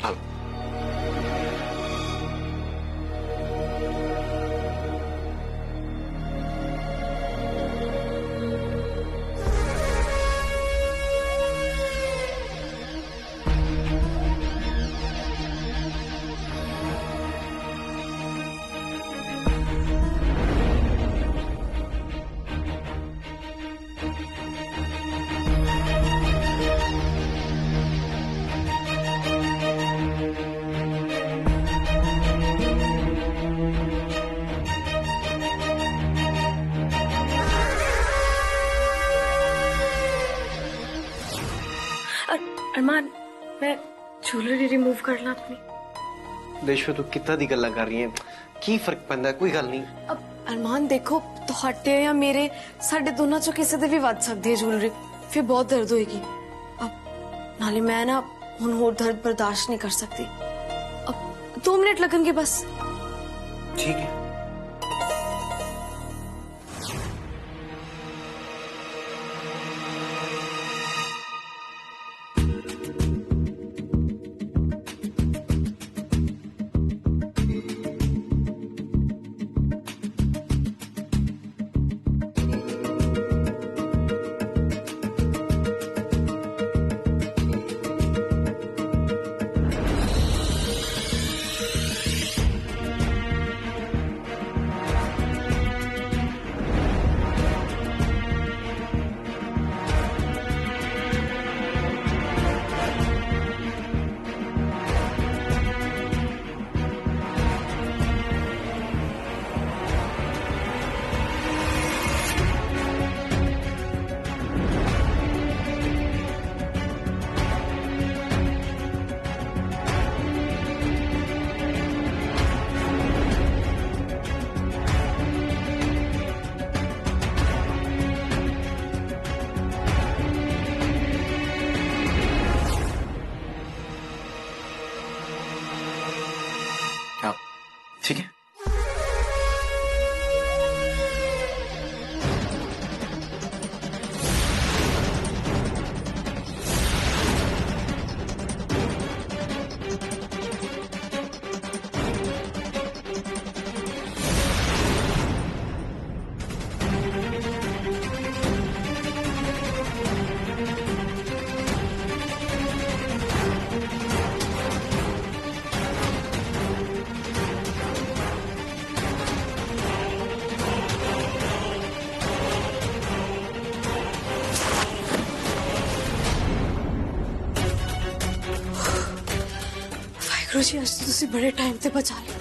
उठा लो। अरमान, मैं jewellery remove कर ला अपनी। देशो तू कितना दी गल्ला कर रही है, की फर्क पैंदा, कोई गल नहीं। अब अरमान देखो, ਤੁਹਾਡੇ या मेरे ਸਾਡੇ ਦੋਨਾਂ ਚੋਂ ਕਿਸੇ ਦੇ ਵੀ ਵੱਧ ਸਕਦੀ ਹੈ ज्वेलरी, फिर बहुत दर्द होएगी। अब नाले मैं ना ਹੁਣ ਹੋਰ दर्द बर्दाश्त नहीं कर सकती। अब 2 मिनट लगेंगे बस। ठीक है। ठीक है। वाहिगुरू जी, आज तो तुसी बड़े टाइम से बचा लिया,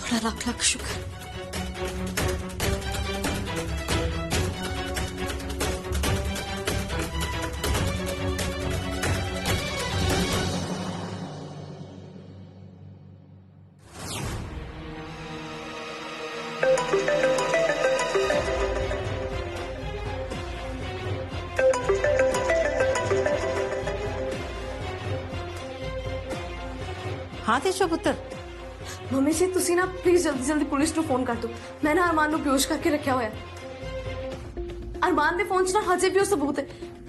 थोड़ा लाख लाख शुक्र। हाँ देशो पुत्र। मम्मी जी, तुसी ना प्लीज जल्दी जल्दी पुलिस ਨੂੰ ਫੋਨ ਕਰ ਦਿਓ। ਮੈਂ ਨਾ ਅਰਮਾਨ ਨੂੰ ਬੇਹੋਸ਼ ਕਰਕੇ ਰੱਖਿਆ ਹੋਇਆ। ਅਰਮਾਨ ਦੇ ਫੋਨ 'ਚ ਨਾ ਹਜੇ ਵੀ ਉਹ ਸਬੂਤ ਹੈ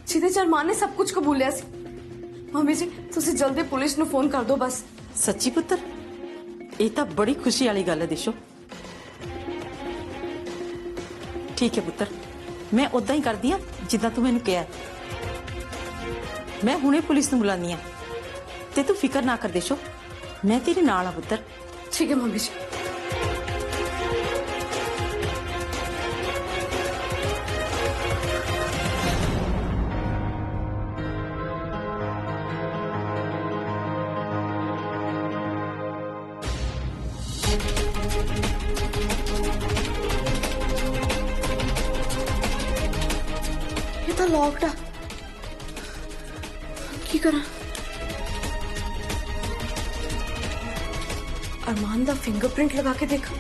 ਜਿਹਦੇ 'ਚ ਅਰਮਾਨ ਨੇ ਸਭ ਕੁਝ ਕਬੂਲਿਆ ਸੀ। ਮੰਮੀ ਜੀ, ਤੁਸੀਂ ਜਲਦੀ ਪੁਲਿਸ ਨੂੰ ਫੋਨ ਕਰ ਦਿਓ ਬਸ। सच्ची पुत्र, ये तो बड़ी खुशी वाली गल है देशो। ठीक है पुत्र, मैं उदा ही कर दिया जिदा तू मैनू कहा। मैं हुणे पुलिस नूं बुलानी आ ते तू फिकर ना कर देशो, मैं तेरे नाल आ पुत्र। ठीक है मम्मी जी। ये तो लॉक्ड है, की करा? अरमान दा फिंगरप्रिंट लगा के देखा।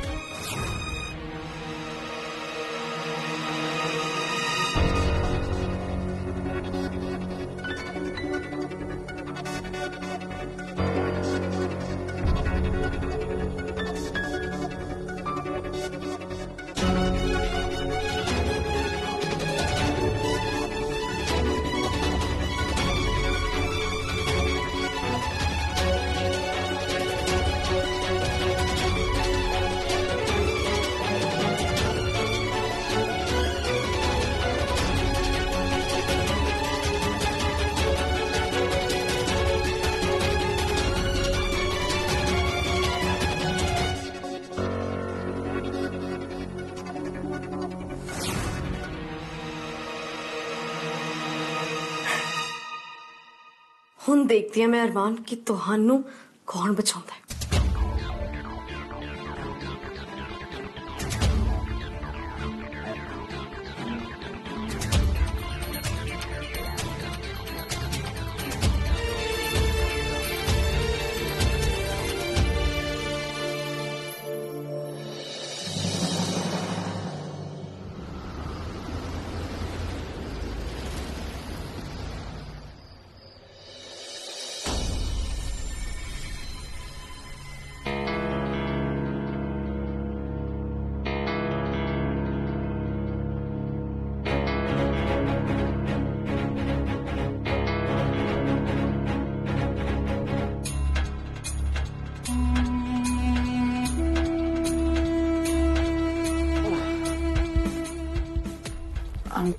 हुण देखती है मैं अरमान कि तुहानू कौन बचाउंदा है।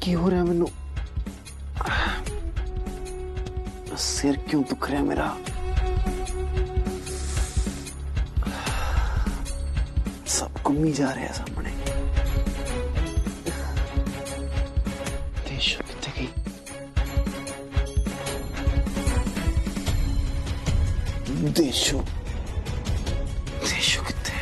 की हो रहा है मैनू सिर क्यों दुख रहा मेरा सब घूमी जा रहा है सामने देशो कितने गई देशो देशो कितने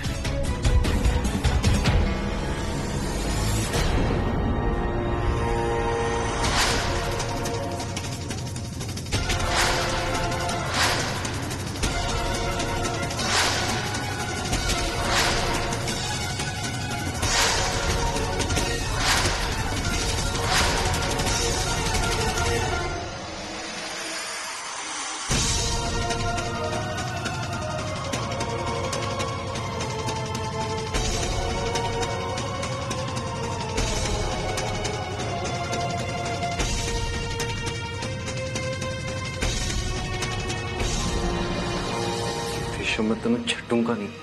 मैं तेन छड्डूंगा नहीं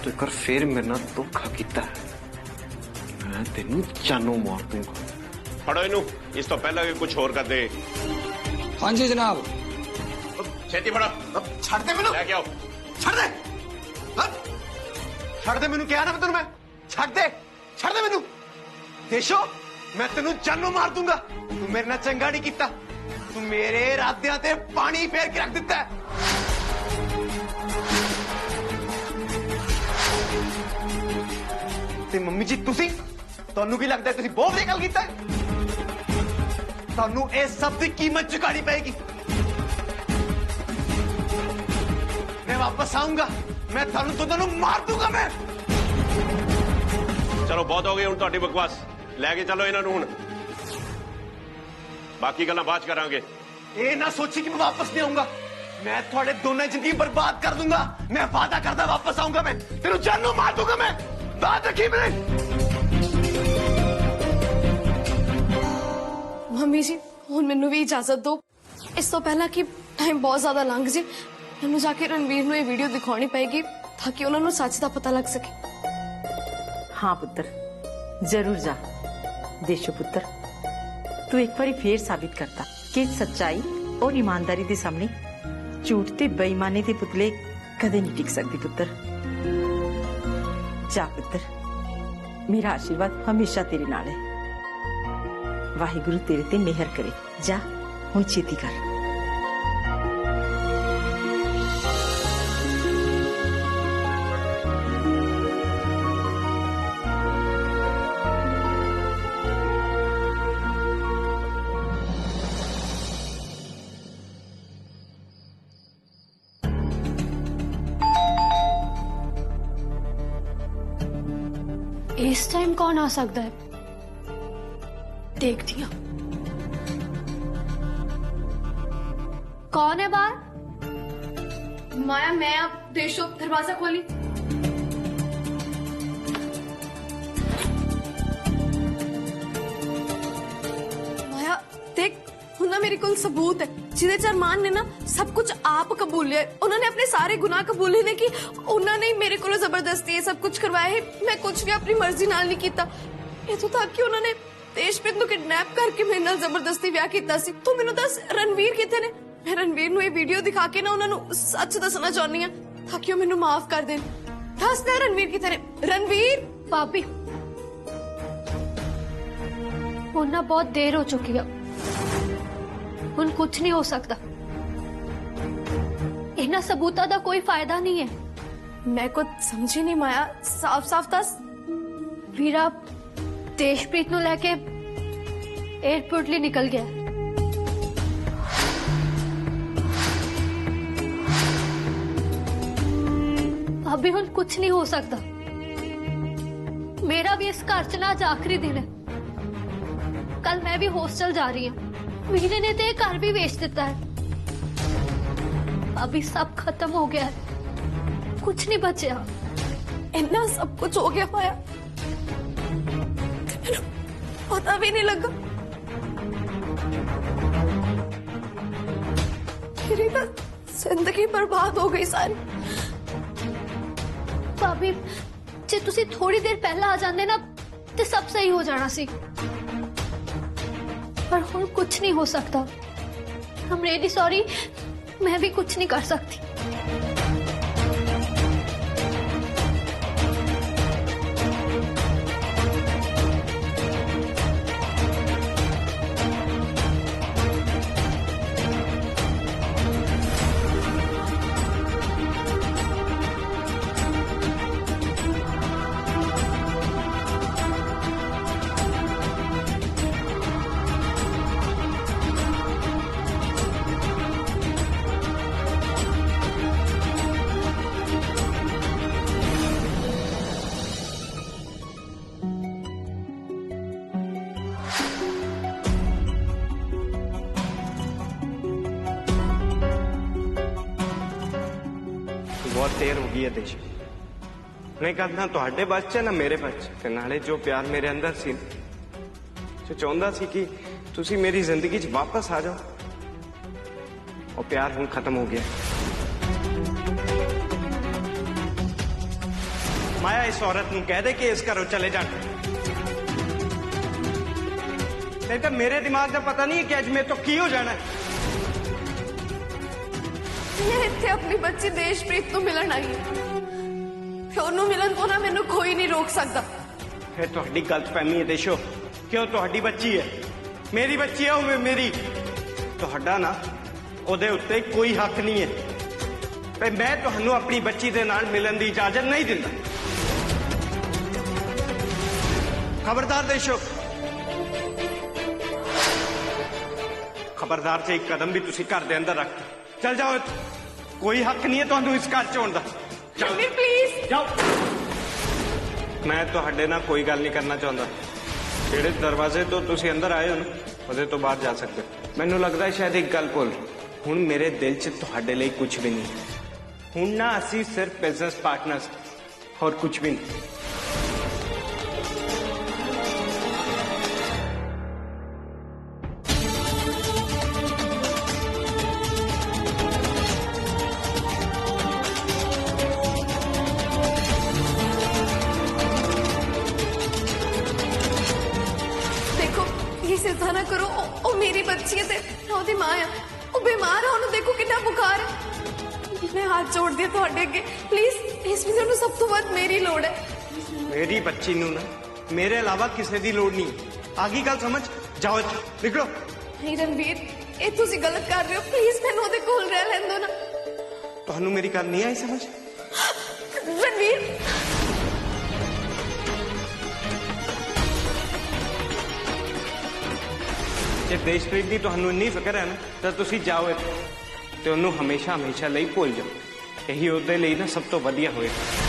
तो एक बार फिर मेरे ना धोखा किया मैं तेन जानों मार दूंगा। फड़ो इनू इस तो पहले कि कुछ और कर दे। हाँ जी जनाब। छेती फड़ो छड़ दे मैनू क्या छड़ दे छड़ दे मैनू क्या ना मैं तेन मैं छड़ दे मैनू देशो मैं तेन जानों मार दूंगा तू मेरे ना चंगा नहीं किया तू मेरे इरादियां ते पानी फेर के रख दिता है। ते मम्मी जी तुसी ਤੁਹਾਨੂੰ ਕੀ ਲੱਗਦਾ ਤੁਸੀਂ ਬਹੁਤ ਵਧੀਆ ਗੱਲ ਕੀਤਾ ਤੁਹਾਨੂੰ ਇਹ ਸਭ ਦੀ ਕੀਮਤ ਚੁਕਾਣੀ ਪਏਗੀ। मैं वापस आऊंगा मैं ਤੁਹਾਨੂੰ ਦੋਨਾਂ ਨੂੰ ਮਾਰ ਦੂੰਗਾ मैं। चलो बहुत हो गई ਹੁਣ ਤੁਹਾਡੀ ਬਕਵਾਸ ਲੈ ਕੇ ਚਲੋ ਇਹਨਾਂ ਨੂੰ ਹੁਣ ਬਾਕੀ ਗੱਲਾਂ ਬਾਅਦ ਚ ਕਰਾਂਗੇ। ਇਹ ਨਾ ਸੋਚੀ ਕਿ मैं वापस नहीं आऊंगा मैं ਤੁਹਾਡੇ ਦੋਨਾਂ ਦੀ ਜ਼ਿੰਦਗੀ बर्बाद कर दूंगा मैं वादा करदा वापस आऊंगा मैं तेरू जानों मार दूंगा मैं बात रखी मैंने। मम्मी जी हुण मैनू भी इजाजत दो इस तो पहला कि टाइम बहुत ज्यादा लंघ जे मैनू जाके रणवीर नू ये वीडियो दिखानी पेगी ताकि उन्होंने सच का पता लग सके। हाँ पुत्र जरूर जा देशो पुत्र तू एक बार फिर साबित करता कि सच्चाई और ईमानदारी के सामने झूठ ते बेईमानी के पुतले कदे नहीं टिक सकती पुत्र। जा पुत्र मेरा आशीर्वाद हमेशा तेरे नाल है वाहिगुरु तेरे ते मेहर करे जा हुण छेती कर। इस टाइम कौन आ सकता है देखती हूँ कौन है बाहर। माया मैं अब देशो दरवाजा खोली। माया देख हुण ना मेरे को सबूत है जिदे च अरमान ने ना सब कुछ आप कबूलिया उन्होंने अपने सारे गुनाह कबूले ने कि उन्होंने मेरे को जबरदस्ती ये सब कुछ करवाया है मैं कुछ भी अपनी मर्जी नाल नहीं किया इतों तक कि उन्होंने देशप्रीत नूं किडनैप करके मेरे नाल जबरदस्ती ब्याह किया सी। तू मैनूं दस रणवीर किथे ने मैं रणवीर नूं ये वीडियो दिखा के ना उन्होंने सच दसना चाहनी हां ताकि मैनूं माफ कर देन। दस दे रणवीर किथे ने। रणवीर भाभी हुण ना बहुत देर हो चुकी है हुण कुछ नहीं हो सकता इन्हां सबूतां दा कोई फायदा नहीं है। मैं कुछ समझी नहीं माया, साफ साफ दस। वीरा देशप्रीत नु लेके एयरपोर्ट ਲਈ निकल गया। अभी हुण कुछ नहीं हो सकता। मेरा भी इस घर च ना आज आखिरी दिन है। कल मैं भी हॉस्टल जा रही हूँ। वीरे ने तो ये घर भी बेच देता है। अभी सब खत्म हो गया है, कुछ नहीं बचा। इतना सब कुछ हो गया माया, मैंने पता भी नहीं लगा। मेरी तो जिंदगी बर्बाद हो गई सारी। भाभी जे तुसी थोड़ी देर पहला आ जांदे ना ते सब सही हो जाना सी, पर हुण कुछ नहीं हो सकता। I'm really sorry, मैं भी कुछ नहीं कर सकती। बहुत देर हो गई है देश। नहीं कहना ਤੁਹਾਡੇ ਬਸ ਚ ਨਾ ਮੇਰੇ ਬਸ ਚ। ਤੇ ਨਾਲੇ ਜੋ ਪਿਆਰ ਮੇਰੇ ਅੰਦਰ ਸੀ, ਜੋ ਚਾਹੁੰਦਾ ਸੀ ਕਿ ਤੁਸੀਂ ਮੇਰੀ ਜ਼ਿੰਦਗੀ 'ਚ ਵਾਪਸ ਆ ਜਾਓ, ਉਹ ਪਿਆਰ ਹੁਣ ਖਤਮ ਹੋ ਗਿਆ। ਮਾਇਆ ਇਸ ਔਰਤ ਨੂੰ ਕਹਿ ਦੇ ਕਿ ਇਸ ਘਰੋਂ ਚਲੇ ਜਾਣ। ਨਹੀਂ ਤਾਂ ਮੇਰੇ ਦਿਮਾਗ ਦਾ ਪਤਾ ਨਹੀਂ ਕਿ ਅੱਜ ਮੇਰੇ ਤੋਂ ਕੀ ਹੋ ਜਾਣਾ ਹੈ। मैं इत्थे अपनी बच्ची देशप्रीत को मिलन आई ओनू मिलन तो ना मैनू कोई नहीं रोक सकता। फिर तुहाडी गलतफहमी है देशो, क्यों तुहाडी बच्ची है, मेरी बच्ची है, वो मेरी। तुहाडा ना ओदे उत्ते कोई हक नहीं है। ते मैं तुहानू अपनी बच्ची दे नाल मिलन दी इजाजत नहीं दिंदा। खबरदार देशो, खबरदार से एक कदम भी तुसी घर दे अंदर रख चल जाओ। कोई हक नहीं है तुहानू इस घर च होण दा। रणवीर प्लीज जाओ। मैं तुहाडे नाल कोई गल नहीं करना चाहता। जेड़े दरवाजे तो तुसी अंदर आए हो ना, ਉਹਦੇ ਤੋਂ ਬਾਹਰ ਜਾ ਸਕਦੇ ਹੋ। ਮੈਨੂੰ ਲੱਗਦਾ ਹੈ ਸ਼ਾਇਦ ਇੱਕ ਗੱਲ ਭੁੱਲ, ਹੁਣ ਮੇਰੇ ਦਿਲ 'ਚ ਤੁਹਾਡੇ ਲਈ ਕੁਝ ਵੀ ਨਹੀਂ। ਹੁਣ ਨਾ ਅਸੀਂ ਸਿਰਫ ਬਿਜ਼ਨਸ ਪਾਰਟਨਰਸ, ਹੋਰ ਕੁਝ ਵੀ ਨਹੀਂ। ना करो, ओ मेरी बच्ची है, ओदी मां है, ओ बीमार है, ओनू देखो कितना बुखार है। मैं हाथ जोड़ दिया थोड़े अगे, प्लीज प्लीज प्लीज, ओनू सब तो बाद मेरी लोड़ है। मेरी बच्ची नू ना मेरे अलावा किसी दी लोड़ नहीं। आगी गल समझ जाओ, निकलो। नहीं रणवीर, ये तुसी गलत कर रहे हो, प्लीज मैनू ओदे कोल रह लैन दो ना। तुहानू मेरी गल नहीं आई समझ? रणवीर ਜੇ ਦੇਸ਼ਪ੍ਰੀਤ ਦੀ ਤੁਹਾਨੂੰ ਇੰਨੀ ਫਿਕਰ ਹੈ ਨਾ, ਤਾਂ ਤੁਸੀਂ ਜਾਓ ਇੱਥੋਂ ਤੇ ਉਹਨੂੰ ਹਮੇਸ਼ਾ ਹਮੇਸ਼ਾ ਲਈ ਭੁੱਲ ਜਾਓ। ਇਹੀ ਉਹਦੇ ਲਈ ਨਾ ਸਭ ਤੋਂ ਵਧੀਆ ਹੋਏਗਾ।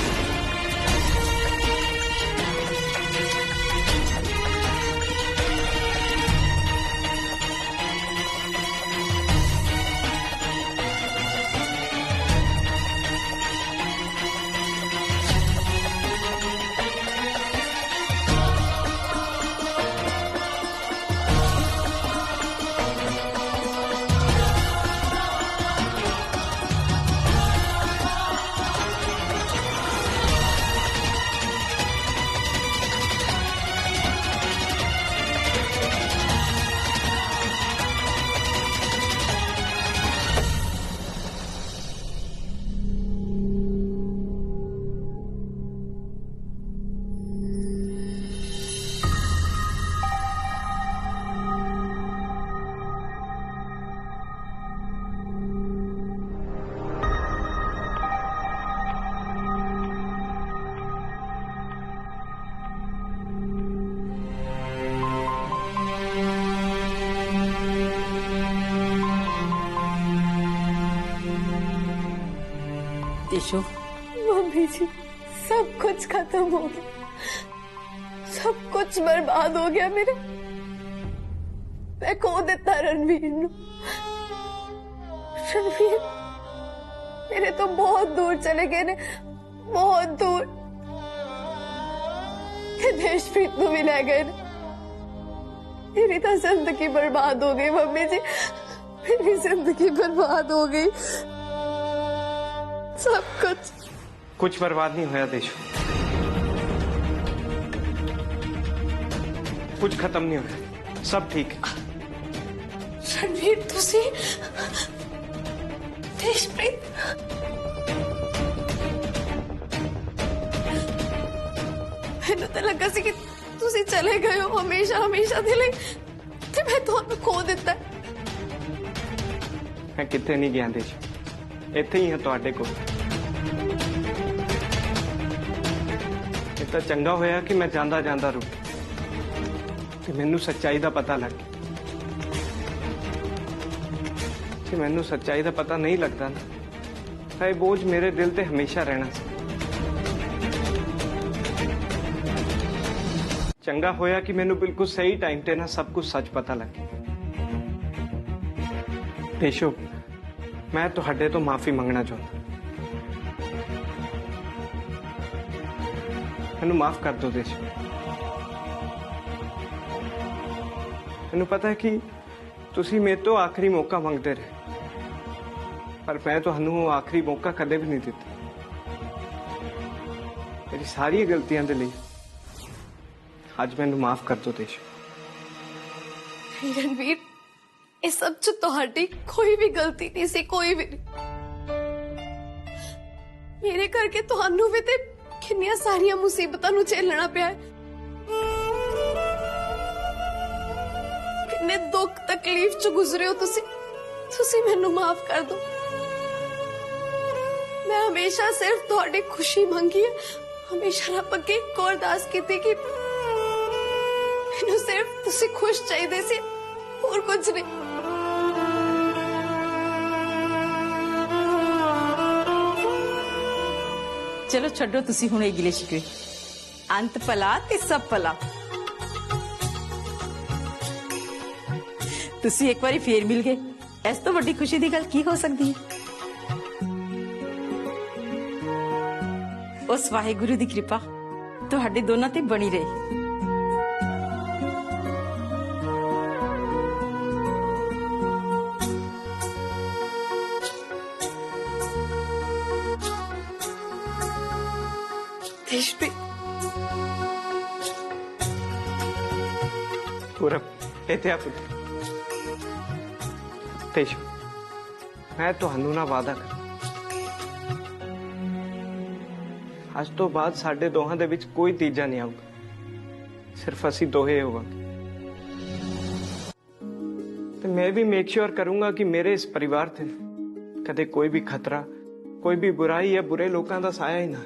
देशो? मम्मी जी, सब कुछ खत्म हो गया, सब कुछ बर्बाद हो गया मेरे। मैं खो दिता रणवीर नू। रणवीर मेरे तो बहुत दूर चले गए ने, बहुत दूर। ये देशप्रीत नू भी ले गए ने। मेरी तो जिंदगी बर्बाद हो गई मम्मी जी, मेरी जिंदगी बर्बाद हो गई, सब कुछ बर्बाद नहीं होया देशो, कुछ खत्म नहीं होया, सब ठीक है। रणवीर तुसी देशप्रीत, मैनू तो लगा सी कि तुसी चले गए हो हमेशा हमेशा दे लई, ते मैं तुहानू खो दिता। मैं कितने नहीं गया देश, इत्थे ही है तुहाडे कोल। ये तो चंगा होया कि मैं जांदा जांदा रुक कि मैनू सच्चाई दा पता लग गया। कि मैनू सच्चाई दा पता नहीं लगता ना, तो ये बोझ मेरे दिल ते हमेशा रहना सी। चंगा होया कि मैनू बिल्कुल सही टाइम ते ना सब कुछ सच पता लग गया। देशो, मैं तुहाडे तो माफी मंगना चाहता, मैनू माफ कर दो देशो। मैनू पता है कि तुसी मेरे तो आखिरी मौका मंगते रहे, पर मैं तुहानू आखिरी मौका कदे भी नहीं दिता। मेरी सारी गलतियां दे लई आज मैनू माफ कर दो देशो। रणवीर, इस सब च तुहाडी कोई भी गलती नहीं सी, कोई भी नहीं। मेरे करके तुहानू भी ते किन्नियां सारियां मुसीबतां नू झेलना पिया है। किन्ने दुख तकलीफ च गुजरे हो तुसी, तुसी मैनू माफ कर दो। मैं हमेशा सिर्फ तुहाडी खुशी मंगी है, हमेशा रब अगे एक और अरदास कीती कि मैनू सिर्फ तुसी खुश चाहिए सी, और कुछ नहीं। चलो छड्डो तुसी हुण ये गिले शिकवे, अंत भला ते सब भला। तुसी एक बारी फेर मिल गए, इस तो वड्डी खुशी दी गल की हो सकती है। उस वाहिगुरु दी कृपा तुहाडे दोनां ते बनी रही। देशप्रीत, पूरब इत्थे पुत्र देशो, मैं तुहानू ना वादा कर, आज तो बाद साडे दोहां दे विच कोई तीजा नहीं आऊगा, सिर्फ असी दोहे होवांगे। ते मैं भी मेक श्योर करूंगा कि मेरे इस परिवार ते कदे कोई भी खतरा, कोई भी बुराई या बुरे लोगों का साया ही ना।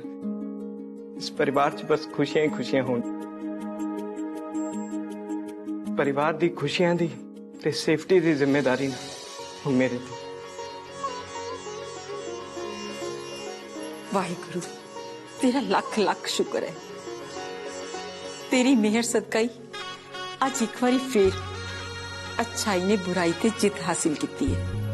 इस परिवार च बस खुशियां ही खुशियां होन। परिवार दी खुशियां दी ते सेफ्टी दी जिम्मेदारी ना हुण मेरे ते। वाहिगुरु तेरा लख लख शुक्र है, तेरी मेहर सदका ही आज एक बारी फिर अच्छाई ने बुराई ते जित हासिल की है।